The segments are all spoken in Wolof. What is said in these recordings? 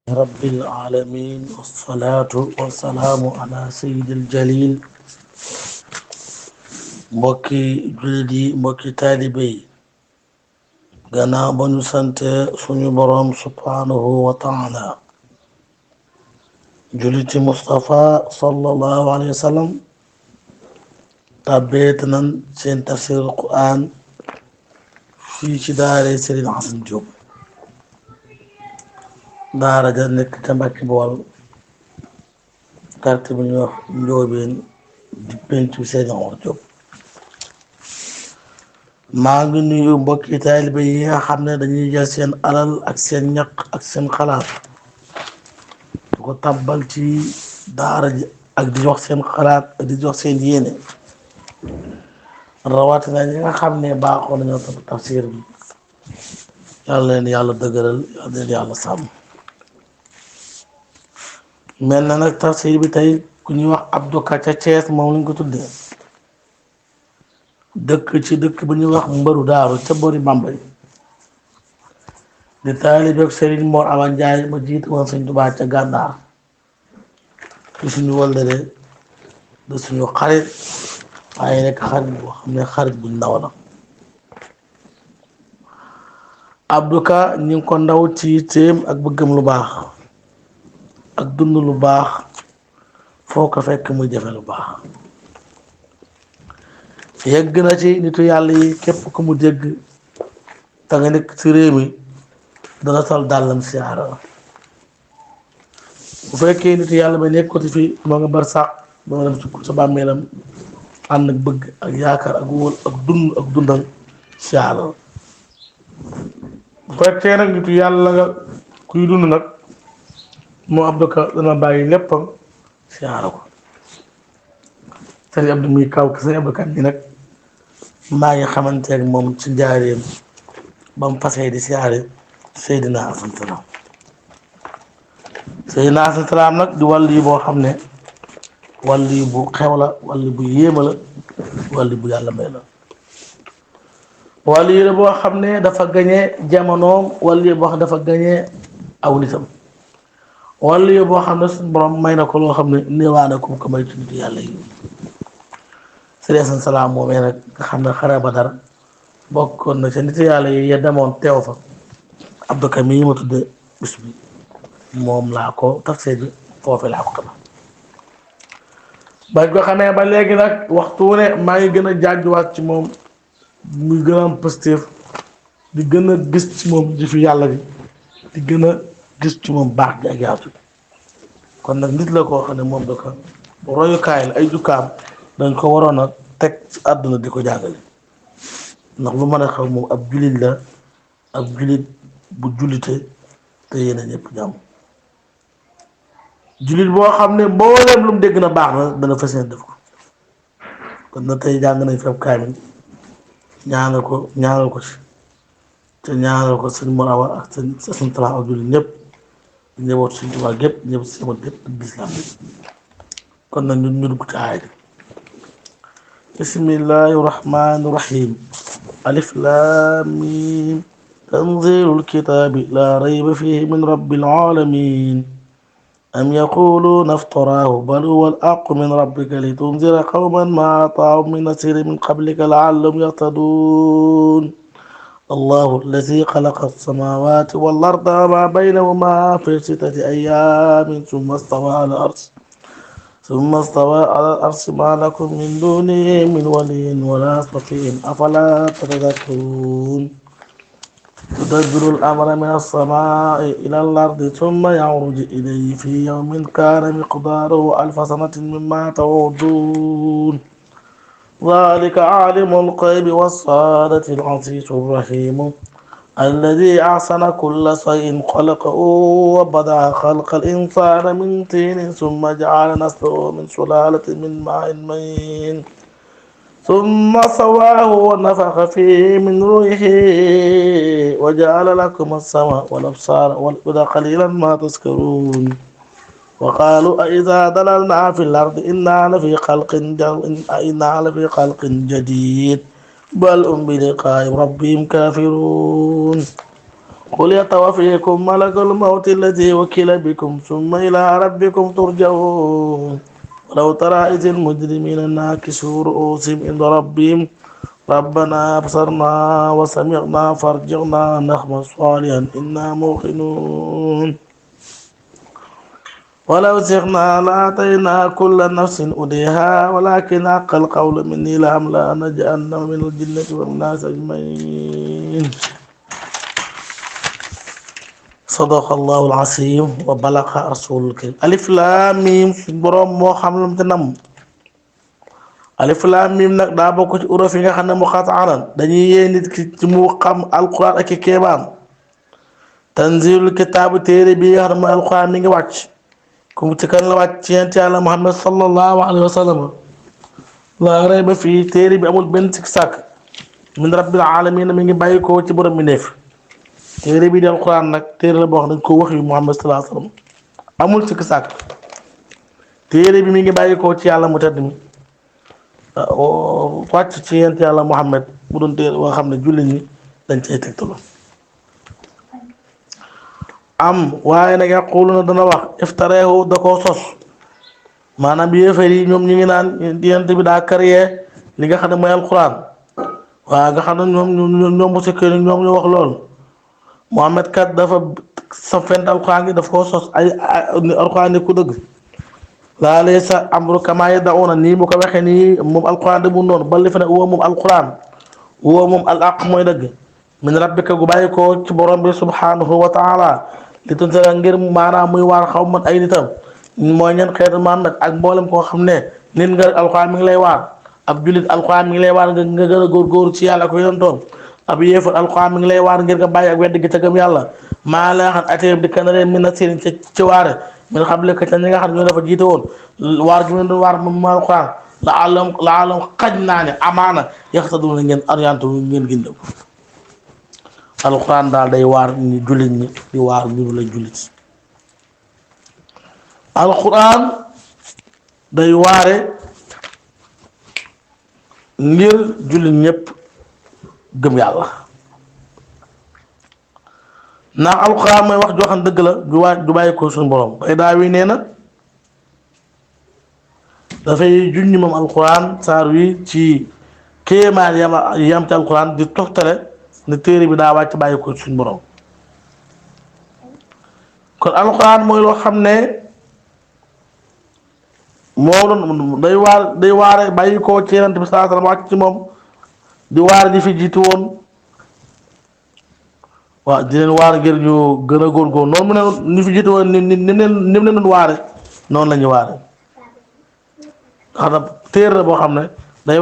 رب العالمين والصلاة والسلام على سيد الجليل mbokki jullit yi mbokki taalibe yi gannaaw ba ñu sante suñu boroom subhaanahu wa taala julliti Mustafa sallallahu alayhi wa sallam tàbbeet nan seen tafsir Qur'an fii ci daare Serigne Assane Diop daara ja nekk ca Mbàkke Bawol quartier bi ñuy wax Njoobeen di pencu Serigne Omar Diop maa ngi nuyu mbokki taalibe yi nga xam ne dañuy jël seen alal ak seen ñaq ak seen xalaat du ko tàbbal ci daara ji ak di jox seen xalaat ak di jox seen yéene rawatina ñi nga xam ne baaxoo nañoo topp tafsir bi yàlla leen yàlla dëgëral yàlla leen yàlla sàmm mel na nag tafsir bi tey ku ñuy wax Abdou Ka ca Thiès moom lañ ko tuddee dëkk ci dëkk bu ñuy wax Mbaru Daaru ca boori Bambey di taalibe ak Serigne Mor Awa Njaay ma jiite woon Sëñ Tuubaa ca Gànnaar ci suñu wëllëre de suñu xarit waaye nekk xarit boo xam ne xarit buñ ndaw la Abdou Ka ñu ngi ko ndaw ci téem ak bëggam lu baax ak dund lu baax foo ko fekk muy jafe lu baax yegg na ci nitu yàlla yi képp ku mu dégg te nga nekk ci réew mi dana sol dàllam siyaara bu fekkee nitu yàlla ba nekkati fi moo nga bar sax doo dem ci sa bàmmeelam ànd ak bëgg ak yaakaar ak wóol ak dundal siyaara bu fekkee nag nitu yàlla nga kuy dund nag moo Abdou Ka dana bàyyi léppam siyaara ko sëñ Abdou muy kaw ki sëñ Abdou Kan bi nag maa ngi xamante ak moom ci njaareem ba mu fasee di siyaare Seydina Asan Salaam Seydina Asan Salaam nag di wàll yi boo xam ne wàll yi bu xew la wàll bu yéema la wàll bu yàlla may la wàll yi la boo xam ne dafa gañee jamonoom wàll yi boo xam ne dafa gañee aw nitam wàll yi boo xam ne suñu borom may na ko loo xam ne néewaa na ko may ci nit yàlla yi Seydina Asan Salaam moomee nag nga xam ne xare Badar bokkoon na ca nit yàlla yi ya demoon teew fa Abdou Ka mii ma tudde bis bi moom laa ko tafsir bi foofu laa ko xama bañ ko xamee ba léegi nag waxtu wu ne maa ngi gën a jaajuwaat ci moom muy gën a am positif di gën a gis ci moom jëfi yàlla bi di gën a gis ci moom baax bi ak yaatu kon nag nit la koo xam ne moom da ko royukaay la ay jukkaam dañ ko waroon a teg ci àdduna di ko jàngale ndax lu mën a xew moom ab jullit la ab jullit bu jullite te yéen a ñëpp jàmm jullit boo xam ne mbooleem lu mu dégg na baax na dana fas yéene def ko kon na tey jàng nañ fi ab kaamil ñaanal ko ci te ñaanal ko sëñ Mor Awa ak sëñ Talla ak jullit ñëpp ñëwoot Sëñ Tuubaa gépp ñëpp si sama gépp ak lislaam bi kon nag ñun ñu dugg ci aaya bi bismillahi rahmani rahim alif laam miim tanziilul kitaabi laa rayba fiihi min rabbil aalamiin am yaquuluuna iftaraahu bal huwa al-haqqu min rabbika litunzira qawman maa ataahum min nasiirin min qablika la'allahum yahtaduun allahu allazii xalaqa as-samaawaati wal arda wa maa baynahumaa fii sittati ayyaamin summa stawaa alal arshi maa lakum min duunihi min waliyyin wa laa shafii'in afalaa tatadakkaruun يدبر الأمر من السماء إلى الأرض ثم يعرج إليه في يوم كان مقداره 1000 سنة مما تعودون ذلك عالم الغيب والشهادة العزيز الرحيم الذي أحسن كل شيء خلقه وبدأ خلق الإنسان من طين ثم جعل نسله من سلالة من ماء مهين ثم سواه ونفخ فيه من روحه وجعل لكم السمع والأبصار والأفئدة قليلا ما تذكرون وقالوا أإذا ضللنا في الأرض إنا لفي خلق جديد بل هم بلقاء ربهم كافرون قل يتوفيكم ملك الموت الذي وكل بكم ثم إلى ربكم ترجعون ولو ترى إذ المجرمين ناكسوا رؤوسهم عند ربهم ربنا أبصرنا وسمعنا فارجعنا نعمل صالحا إنا موقنون ولو شئنا لآتينا كل نفس هديها ولكن حق القول مني لأملأن جهنم من الجنة والناس أجمعين صدق الله العظيم وبلغ رسول الكريم ألف لام ميم بروم مو xam lam te nam alif laam mim nag daa bokk ci uruf yi nga xam ne mu xataanan dañuy yee nit ki ci mu xam alquran ak i kéemaan tanzilul kitaabu téere bi nga xam ne mooy alquran mi ngi wàcc ku ci kan la wàcc ci yent yàlla muhammad sallallahu alayhi wa sallam laa rayba fii téere bi amul benn sikk sàkk min rabbil alamin mi ngi bàyyi ko ci borom bi neef téere bi di alquran nag téere la boo xam ne dañ ko wax yu muhammad sallallahu alayhi wa sallam amul sikk sàkk téere bi mi ngi bàyyi ko ci yàlla mu tedd mi wàcc ci yent yàlla muhammad mu doon téere boo xam ne jullit ñi dañ cay tegtalu am waaye nag yaquluna dana wax iftareehu da koo sos maanaam yéefar yi ñoom ñu ngi naan yent bi daa créé li nga xam ne mooy alquran waaye nga xam ne ñoom bu sekkee ni ñoom ñu wax loolu muhammad kat dafa sa fent alquran gi daf koo sos ay alquran ni ku dëgg laa laysa amru kama yad'una nii mu ko waxee nii moom alquran de mu noonu ba li fa ne woo moom alquran woo moom al aq mooy dëgg min rabbika gu bàyyi ko ci borom bi subhanahu wa taala li tuntara ngir maanaam muy waar xaw man ay nitam mooy ñeen xeetu Muhammad ak mboolem koo xam ne nit nga alquran mi ngi lay waar ab jullit alquran mi ngi lay waar nga gën a góorgóorlu ci yàlla ko yontoon ab yéefar alquran mi ngi lay waar ngir nga bàyyi ak wedd gi te gëm yàlla maa la xam atee di kana leen min na seen ci waare min xam le ca ñi nga xam ne ñoo dafa jiite woon waar gi leen doon waar moom alquran la alam xaj naa ne amaana yaxtadu na ngeen orienté ngeen gindew alquran daal day waar ñi jullit ñi di waar ñu la jullit alquran day waare ngir jullit ñëpp gëm yàlla ndax alquran mooy wax joo xam dëgg la du bàyyi ko suñu borom bay daa wi nee na dafay junñ moom alquran saar wi ci kéemaan yam ci alquran di toftale ne téere bi daa wàcc bàyyi ko suñu borom kon alquran mooy loo xam ne moo doon day waare bàyyi ko ci yonent bi sallallahu alayhi wasallam wàcc ci moom di waar ñi fi jiitu woon waaw di leen waar ngir ñu gën a góorgóor noonu mu ne ñi fi jiitu woon ni leen doon waare noonu la ñuy waare xam na téere la boo xam ne day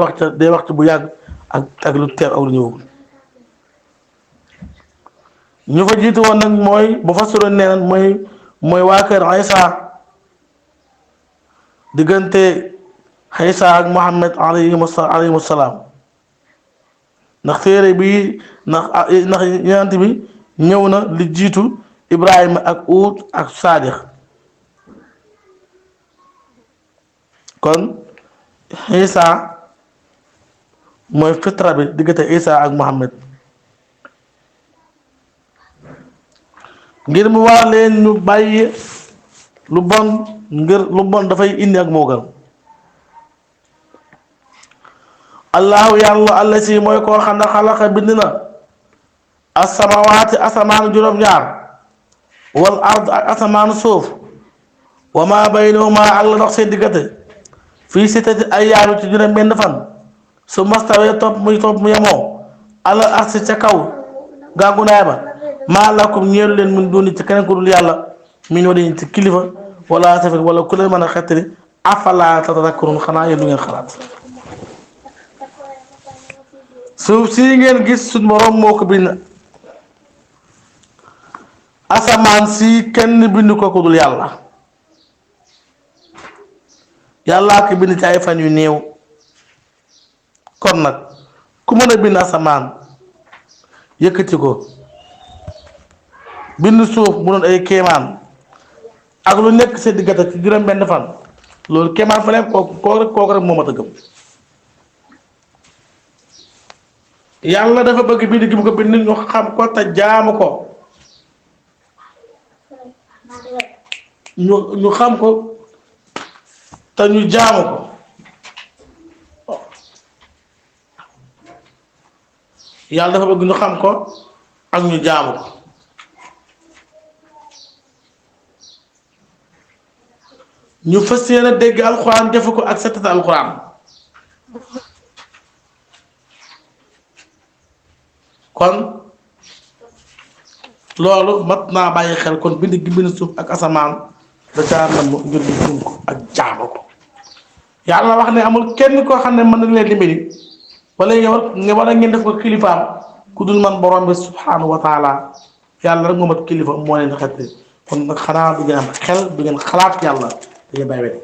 wax ci bu yàgg ak lu teew ak lu ñëwagul ñu fa jiitu woon nag mooy bu fasiroon nee na mooy waa kër Isa diggante Isa ak Muhammad alayhimu salaam ndax téere bi ndax yonent bi ñëw na li jiitu Ibrahima ak Uut ak Saadix kon Isa mooy fitra bi diggante Isa ak Muhammad ngir mu war leen ñu bàyyi lu bon ngir lu bon dafay indi ak moo gën allahu yàlla alla si mooy koo xam ne xalaqa bind na asamawaati asamaan juróom-ñaar wal ard ak asamaan suuf wa ma baynahuma ak la dox seen diggante fii sittati ayyaam ci juróom benn fan su mastawee topp mu yemoo alal arsi ca kaw gàngunaay ba maa lakum ñeelu leen mun duni ci keneen ku dul yàlla min wala ci kilifa wala safik wala ku leen mën a xettali afala tatadakkarun xanaa yéen du ngeen xalaat suuf sii ngeen gis suñ borom moo ko bind asamaan si kenn bind ko ku dul yàlla yàllaa ko bind ci ay fan yu néew kon nag ku mën a bind asamaan yëkkati ko bind suuf mu doon ay kéemaan ak lu nekk seen diggante ci juróom benn fan loolu kéemaan fa nekk kooku rek moo mat a gëm yàlla dafa bëgg bind gi mu ko bind ñu xam ko te jaamu ko ñu xam ko te ñu jaamu ko yàlla dafa bëgg ñu xam ko ak ñu jaamu ko ñu fas yéene dégg alxuraan defe ko ak settata alxuraan kon loolu mat naa bàyyi xel kon bind gi bind suuf ak asamaan da caa nam ngir ñu gëm ko ak jaamu ko yàlla wax ne amul kenn koo xam ne mën na leen dimbali wala ngeen def ko kilifaam ku dul man borom bi subhanahu wa taala yàlla rek moo mat kilifa moo leen xettali kon nag xanaa du ngeen am xel du ngeen xalaat yàlla dañuy bàyyi wet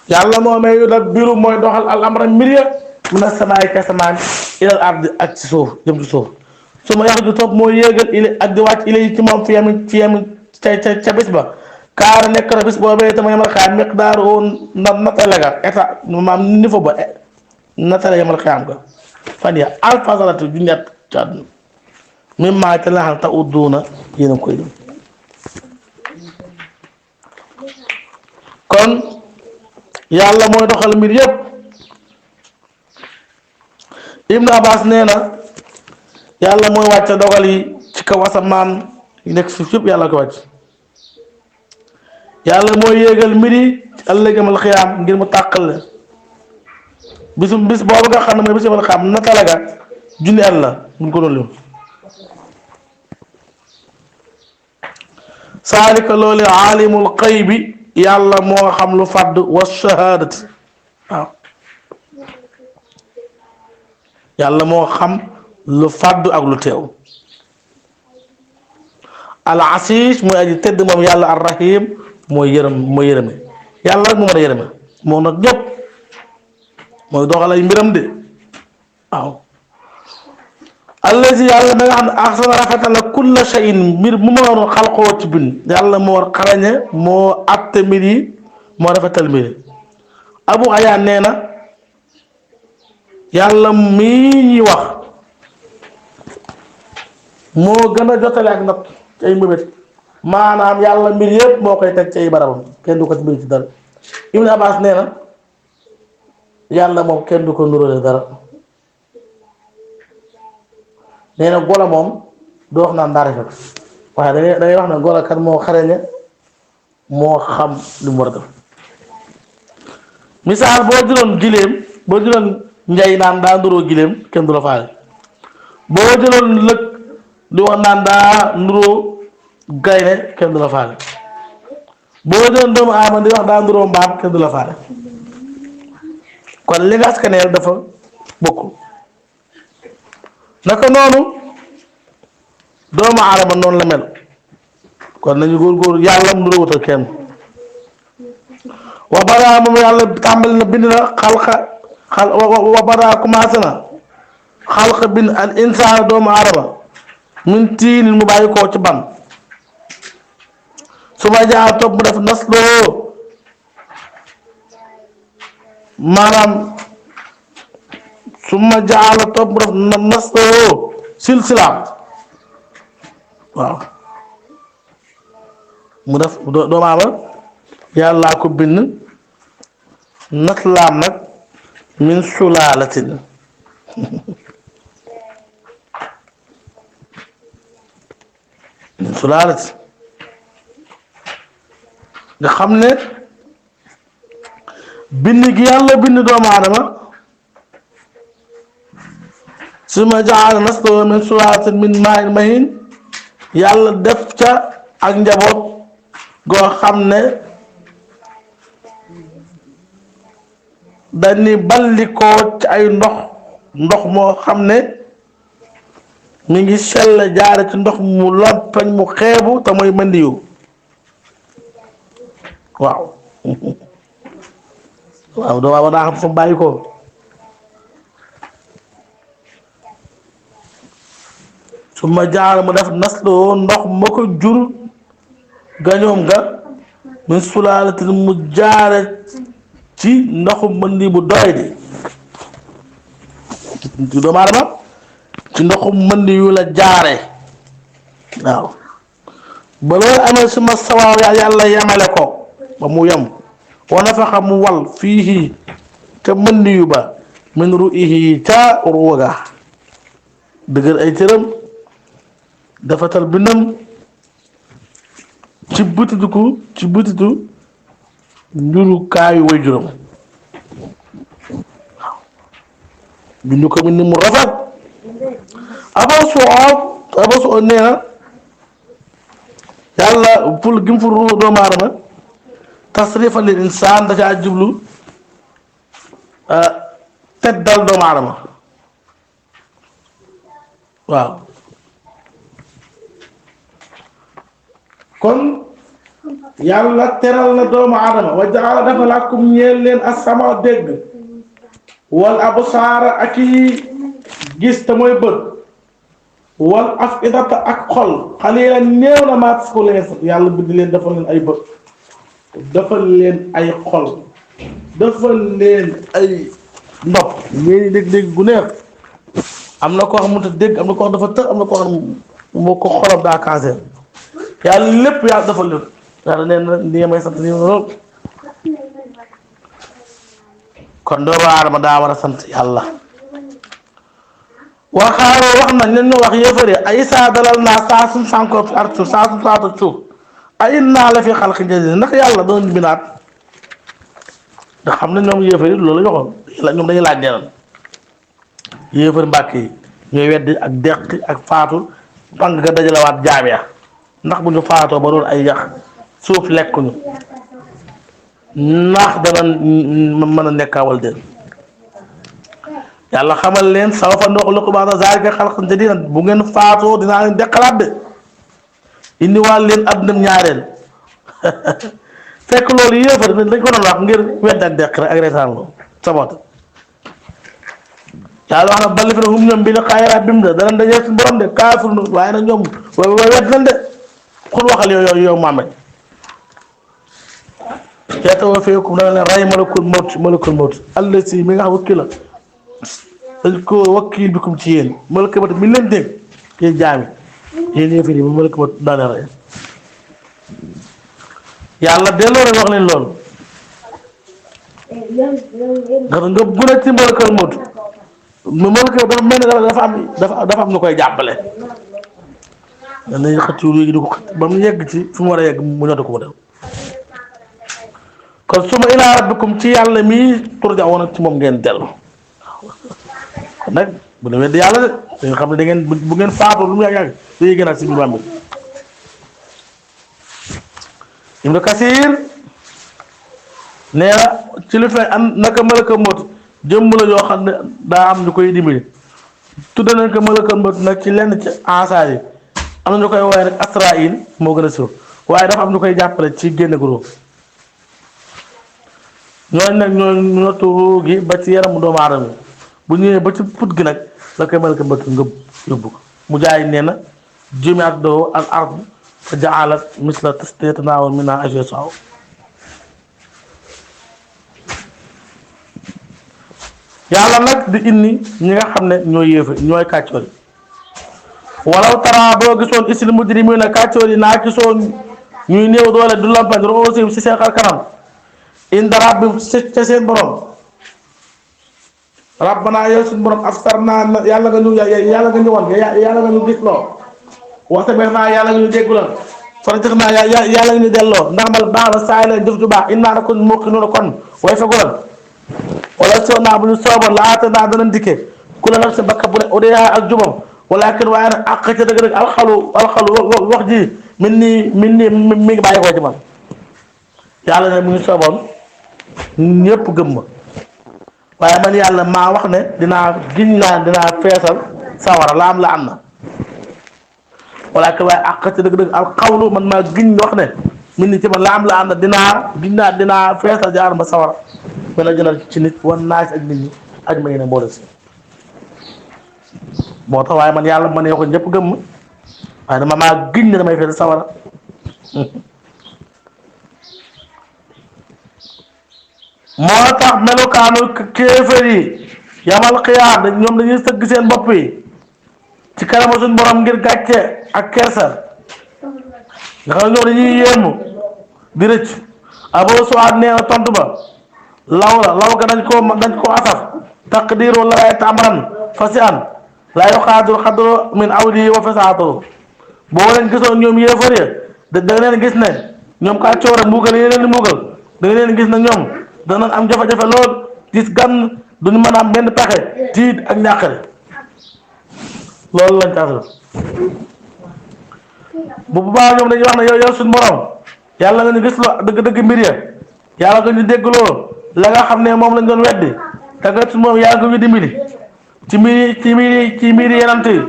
yàlla moo may yudabbiru mooy doxal al amra mbir ya min as-samaa'i ca asamaan ilal ardi ak ci suuf jëm ci suuf su ma yax du topp mooy yéegal ak di wàcc ilay ci moom fi yam ca bis ba kaara nekk na bis boobee tama yamal xaam miqdaaru natale ga état maam niveau ba natale yamal xaam ga fan ya alfa sanati junni at ci àdduna même maa ca la xam ta udduuna yéen a koy dem kon yàlla mooy doxal mbir yépp Ibn Abbas nee na yàlla mooy wàcce dogal yi ci kaw asamaan yi nekk suuf yëpp yàlla ko wàcc yàlla mooy yéegal mbir yi ëllëgamal xiyaam ngir mu tàqal bis boobu nga xam ne mooy bis yamal xiyaam natala ga junni at la mun ko doon lim saalika loolu aalimul xaybi yàlla moo xam lu fàdd wa shahaadati waaw yàlla moo xam lu fàdd ak lu teew al asiis mooy aji tedd moom yàlla ar rahim mooy yërëme yàlla rek moo mën a yërëme moom nag ñëpp mooy doxal ay mbiram de waaw allazi yàlla da nga xam ne ahsana rafetal la kulla shay'in mbir mu ma waroon xalqoo ci bind yàlla moo war xarañe moo atte mbir yi moo rafetal mbir yi abu ayaan nee na yàlla mii ñuy wax moo gën a jotale ak nag ci ay mbébét maanaam yàlla mbir yëpp moo koy teg ci ay barabam kenn du ko ci mbir ci dara Ibn Abbas nee na yàlla moom kenn du ko nuróole dara nee na golo moom doo wax naan daa rafet waaye dangay wax ne golo kat moo xareñe moo xam li mu war a def misaal boo jëloon giléem boo jëloon njay naan daa nuroo giléem kenn du la faale boo jëloon lëg di wax naan daa nuroo gaynde kenn du la faale boo jëloon doomu aadama di wax daa nuroo mbaam kenn du la faale kon li nga askaneel dafa bokkul naka noonu doomu aadama noonu la mel kon nañu góorgóorlu yàlla mu nuroowut ak kenn wa baraa moom yàlla tàmbali na bind na wa baraa commencé na xalqa bind al insaan doomu aadama min tiinin mu bàyyi koo ci ban su ma jaa topp mu def nasloo maanaam su ma jaala topp mu def nasloo silsilaam waaw mu def doomu aadama yàllaa ko bind naslaam nag min sulaalatin min sulaalatin nga xam ne bind gi yàlla bind doomu aadama summa jaala nasloo min sulaalatin min maa'in mahiin yàlla def ca ak njaboot goo xam ne dañuy ballikoo ci ay ndox moo xam ne mi ngi sell jaare ci ndox mu lompeñ mu xeebu te mooy mëndiyu waaw waaw doo waaw daa xam fa bàyyi ko su ma jaar mu def nasloo ndox ma ko jur gañoom ga min sulaalatin mu jaare ci ndoxu mëndi bu doy di doomu aadama ci ndoxu mëndi yu la jaare waaw ba loolu amee suma sawaaw yàlla yemale ko ba mu yem wa nafaxa mu wal fii ca mën yu ba min ru'ihi ca ruuga dëgër ay cëram dafatal bindam ci butitu njurukaayu way juróom bindu ko bind mu rafet Abu Su'ud nee na yàlla pour gim fu ruu doomu aadama tasrifan lil insaan da caa jublu teddal doomu aadama waaw kon yàlla teral na doomu aadama wa jaala dafa lakum ñeel leen asama dégg wal absaara ak i gis te mooy bët wal afidata ak xol xalilan néew na maa taskuruun yàlla bind leen defal leen ay bët defal leen ay xol defal leen ay nopp ngeen dégg-dégg gu neex am na koo xam mënut a dégg am na koo xam dafa tër am na koo xam moo ko xolam daa cancer yàlla lépp yàlla defal leen yàlla nee na ni may sant nii lool kon doomu aadama daa war a sant yàlla waxaaroo wax na ñun ñu wax yéefare ay saa dalal naa saa suñ sànkoo fi artu saa suñ saata suuf ay naa la fi xalqi jadid ndax yàlla doon binaat ndax xam ne ñoom yéefare loolu la ñu waxoon ñoom dañuy laaj neenan yéefare mbàkk yi ñooy weddi ak deqi ak faatu pang nga dajalewaat jaam ya ndax bu ñu faatoo ba doon ay yax suuf lekkuñu ndax dana mën a nekkaawal den yàlla xamal leen sawfa nuxliqu ba'da zaalika xalqan jadiidan bu ngeen faatoo dinaa leen deqalaat de indiwaal leen adduna ñaareel fekk loolu yéefar dañ ko doon wax ngir wedd ak deq rek ak reetaan lo saboot yàlla wax na balli fi ne hum ñoom bi liqaa'i rabbihim de danañ dañee suñu borom de kaafirun waaye nag ñoom wedd nañ de xul waxal yow Muhammad yatawaffakum dana leen rey malakul mawt allasi mi nga xam wakki la dañ ko wakkil bikum ci yéen malakul mawt mi leen dégg yéen jaami yéen yéefar yi malakul mawt daa leen rey yàlla delloo rek wax leen loolu ndax nga gune ci malakul mawt dafa mel ne dafa am nu koy jàppale danañ xëcc ruugi di ko xëcc ba mu yegg ci fi mu war a yegg mu ñotu ko mu dem kon suma ilaa rabbikum ci yàlla mii turja'uun ci moom ngeen dellu kon nag bu ne weddi yàlla de da nga xam ne da ngeen bu ngeen faatoo lu mu yàgg day gënaat si biir bàmmeel Ibnu Kasiir nee na ci lu fay am naka malakal mawt jëmm la yoo xam ne daa am ñu koy dimbali tudde nañ ko malakal mawt nag ci lenn ci ansaar yi am na ñu koy woowee rek Asraayil moo gën a siiw waaye dafa am ñu koy jàppale ci génne gu ruux ñooñu nag ñoo notu ruux gi ba ci yaramu doomu aadama bu ñëwee ba ci put gi nag la koy malakal mawt nga yóbbu ko mu jaay nee na jumi'at lahu al ard fa ja'alat misla yatanaawalu minhaa haysu yashaa'u yàlla nag di indi ñi nga xam ne ñooy yéefa ñooy kàccoor yi walaw tara boo gisoon isil mujrimiina kàccoor yi naa gisoon ñuy néew doole du lampañ ru'uusihim si seen xar kanam inda rabbihim ca seen borom rabbana yow suñu borom absarnaa yàlla nga ñu wan yàlla nga ñu gis loo wasami'naa yàlla nga ñu déggulal farji'naa yàlla nga ñu delloo ndax mal baax na saa leen jëf ju baax innaa nakun muuqinuuna kon way fegulan wala soo naa bu ñu sooboon la aata naa dana dikke ku la nag si bakka bu ne odeyaa ak jubam walakin waaye nag àq ca dëgg rek alxalu wax ji mi ngi bàyyi koo ci man yàlla ne mu ngi sooboon ñëpp gëm ma waaye man yàlla maa wax ne dinaa feesal sawara la am na walakin waaye àq ca dëgg alxawlu man maa giñ wax ne min ni ci man la am na dinaa feesal jaar ma sawara mën a gënal ci nit wan naaj ak nit ñi aj ma yéene mboole si moo tax waaye man yàlla ma ne ko ñëpp gëm ma waaye dama maa giñ ne damay feesal sawara moo tax melukaanu kéefër yi yamal xiyaam ñoom dañuy sëgg seen bopp yi ci kanamu suñu borom ngir gàcce ak kersa nga xam ne ñoom dañuy yéemu di rëcc Abu Suaad nee na tontu ba law ga dañ koo asaf taqdiru la ay tamaran fasi an la yuqaadiru xadru min awli wa fasaatu boo leen gisoon ñoom yéefar ya da nga leen gis ne ñoom ka coora mbugal yi leen di mbugal da nga leen gis ne ñoom danañ am jafe-jafe lool gis gan duñu mën a am benn pexe tiit ak ñàqare loolu lañ ko asaf bu baax ñoom dañuy wax ne yow suñu borom yàlla nga ñu gis loo dëgg-dëgg mbir ya yàlla nga ñu dégg loolu la nga xam ne moom lañ doon weddi te nga suñu moom yàlla nga ñu dimbali ci mbiri yenant yi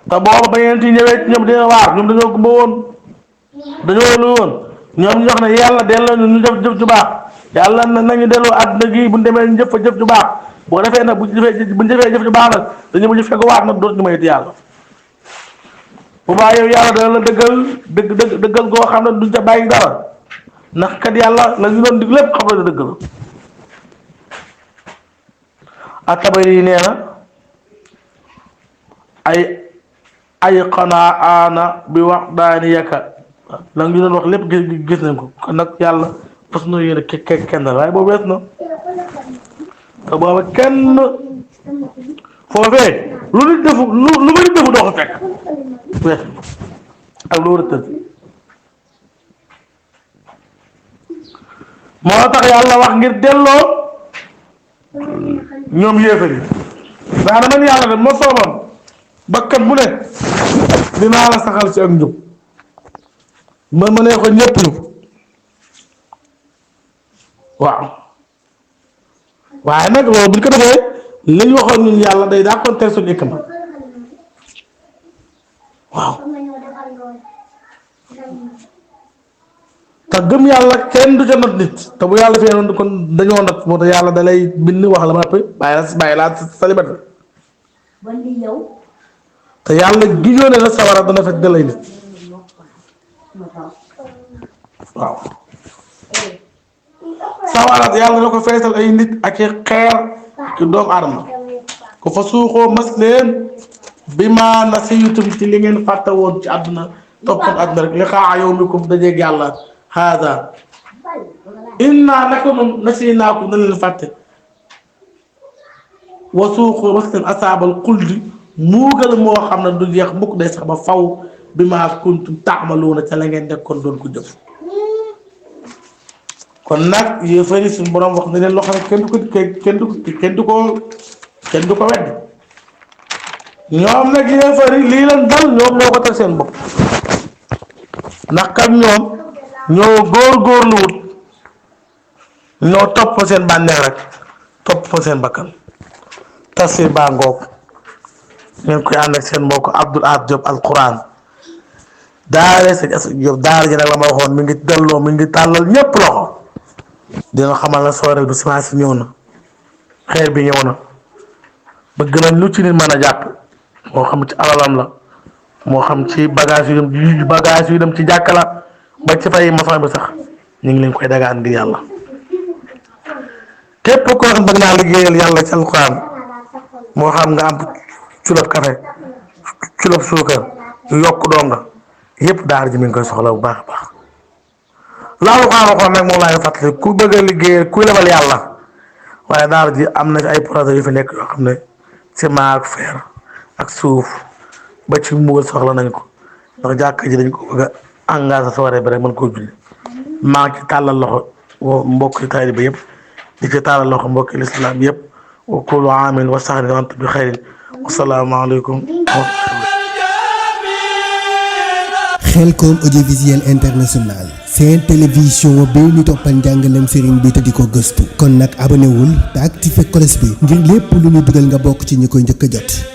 te booba ba yenant yi ñëwee ñoom dina waar ñoom dañoo gumba woon dañoo lu woon ñoom ñu wax ne yàlla delloo ñu jëf ju baax yàlla nañu delloo àdduna gi bu ñu demee ñu jëf fa jëf ju baax boo defee nag bu ñu defee jëf ju baax nag dañu mujj fekk waat nag dootuñu mayit yàlla bu baax yow yàlla dana la dëggal goo xam ne duñ ca bàyyi dara ndax kat yàlla la ñu doon dig lépp xam ne dëgg la At-Tabari nee na ay qanaana bi wahdaaniyaka la ñu doon wax lépp gis nañ ko kon nag yàlla fas na yéene kenn waaye boobu wees na te booba kenn foofee lu nit defu lu ma nit defu doo ko fekk wees ak lu war a tëdd moo tax yàlla wax ngir delloo ñoom yéefar yi daana man yàlla de ma sooboon bakkan bu ne dinaa la saxal ci ak njub ma nee ko ñëpp ñu waaw waaye nag loolu bu ñu ko defee li ñu waxoon ñun yàlla day daa konteer suñu ikma waaw te gëm yàlla kenn du ca not nit te bu yàlla fee noonu kon dañoo not moo tax yàlla da lay bind wax la ba noppi bàyyi laa célibataire te yàlla giñoo ne la sawara dana fekk dalay nit waaw sawara yàlla na ko feesal ay nit ak i xeer ci doomu aadama ko fa suuxoo mas leen bi ma nasiytum ci li ngeen fàtte woon ci àdduna toppoon àdduna rek li xaa yawmikum dajeeg yàlla haada inna lakum nasinaakum na leen fàtte wa suuxoo mas leen asaabal xuldi muugal moo xam ne du jeex mukk day sax ba faw bi ma kuntum taamaluuna ca la ngeen nekkoon doon ko jëf kon nag yéefari suñu borom wax na leen loo xam ne kenn du ko wedd ñoom nag yéefari lii leen dal ñoom ñoo ko teg seen bopp ndax kat ñoom ñoo góor-góorlu wut ñoo topp fa seen bànneex rek topp fa seen bakkan tafsir baa ngoog ngeen koy ànd ak seen mbokk Abdoul Ahad Diop Alquran daare sëñ Assane Diop daara ji nag la ma waxoon mi ngi delloo mi ngi tàllal ñépp loxo dina xamal na soirée du semence ñëw na xeer bi ñëw na bëgg nañ lu ci nit mën a jàpp moo xam ci alalam la moo xam ci bagage yu dem ci jàkka la ba ci fay maçon bi sax ñu ngi leen koy dagaan ngir yàlla képp koo xam bëgg naa liggéeyal yàlla ci alxuraan moo xam nga am culob café culob suukar yokk donga yépp daara ji mi ngi koy soxla bu baax a baax laalu xaaral nag moom laay fàttali ku bëgg a liggéey ku lebal yàlla waaye daara ji am na ay projet yu fi nekk yoo xam ne ciment ak fer ak suuf ba ci mbugal soxla nañ ko ndax jàkka ji dañ ko bëgg a engagé soirée bi rek mën koo julli maa ngi ci tàllal loxo mbokki taalibe yëpp di ci tàllal loxo mbokki lislaam yëpp wa kullu aamin wa sahrin wa antum bi xayrin wasalaamaaleykum Khelcom audiovisuel international seen télévision bi ñu toppal njàngalem sëriñ bi te di ko gëstu kon nag abonné wul te activé cloche bi ngir lépp lu ñu dugal nga bokk ci ñi koy njëkk a jot